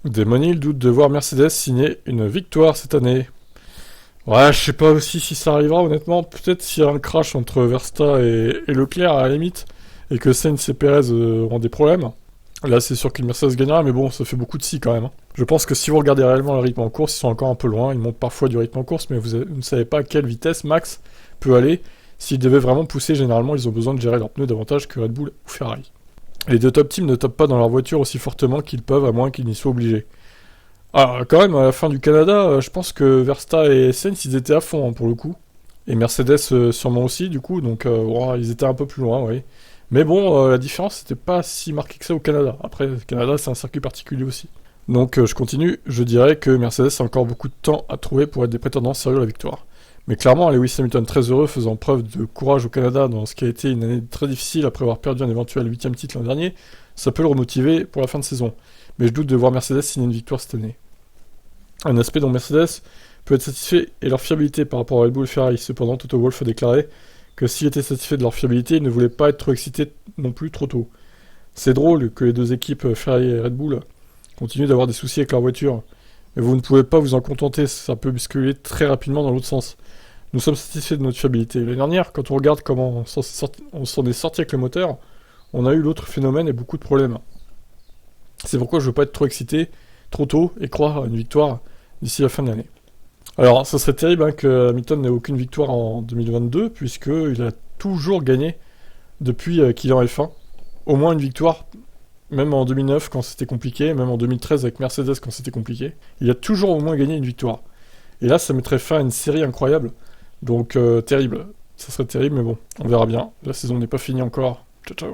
Desmonil doute de voir Mercedes signer une victoire cette année. Ouais, je sais pas aussi si ça arrivera, honnêtement. Peut-être s'il y a un crash entre Verstappen et Leclerc, à la limite, et que Sainz et Perez ont des problèmes. Là, c'est sûr que Mercedes gagnera, mais bon, ça fait beaucoup de si quand même, hein. Je pense que si vous regardez réellement le rythme en course, ils sont encore un peu loin. Ils montent parfois du rythme en course, mais vous ne savez pas à quelle vitesse Max peut aller. S'ils devaient vraiment pousser, généralement, ils ont besoin de gérer leurs pneus davantage que Red Bull ou Ferrari. Les deux top teams ne tapent pas dans leur voiture aussi fortement qu'ils peuvent, à moins qu'ils n'y soient obligés. Ah, quand même, à la fin du Canada, je pense que Verstappen et Sainz, ils étaient à fond, hein, pour le coup. Et Mercedes, sûrement aussi, du coup, donc ouah, ils étaient un peu plus loin, oui. Mais bon, la différence, c'était pas si marqué que ça au Canada. Après, le Canada, c'est un circuit particulier aussi. Donc, je continue, je dirais que Mercedes a encore beaucoup de temps à trouver pour être des prétendants sérieux à la victoire. Mais clairement, Lewis Hamilton, très heureux, faisant preuve de courage au Canada dans ce qui a été une année très difficile après avoir perdu un éventuel 8ème titre l'an dernier, ça peut le remotiver pour la fin de saison. Mais je doute de voir Mercedes signer une victoire cette année. Un aspect dont Mercedes peut être satisfait est leur fiabilité par rapport à Red Bull et Ferrari. Cependant, Toto Wolff a déclaré que s'il était satisfait de leur fiabilité, il ne voulait pas être trop excité non plus trop tôt. C'est drôle que les deux équipes, Ferrari et Red Bull, continuent d'avoir des soucis avec leur voiture. Mais vous ne pouvez pas vous en contenter, ça peut basculer très rapidement dans l'autre sens. Nous sommes satisfaits de notre fiabilité. L'année dernière, quand on regarde comment on s'en est sorti avec le moteur, on a eu l'autre phénomène et beaucoup de problèmes. C'est pourquoi je veux pas être trop excité trop tôt et croire à une victoire d'ici la fin de l'année. Alors, ça serait terrible hein, que Hamilton n'ait aucune victoire en 2022, puisqu'il a toujours gagné depuis qu'il est en F1. Au moins une victoire, même en 2009 quand c'était compliqué, même en 2013 avec Mercedes quand c'était compliqué. Il a toujours au moins gagné une victoire. Et là, ça mettrait fin à une série incroyable. Donc, terrible. Ça serait terrible, mais bon, on verra bien. La saison n'est pas finie encore. Ciao, ciao.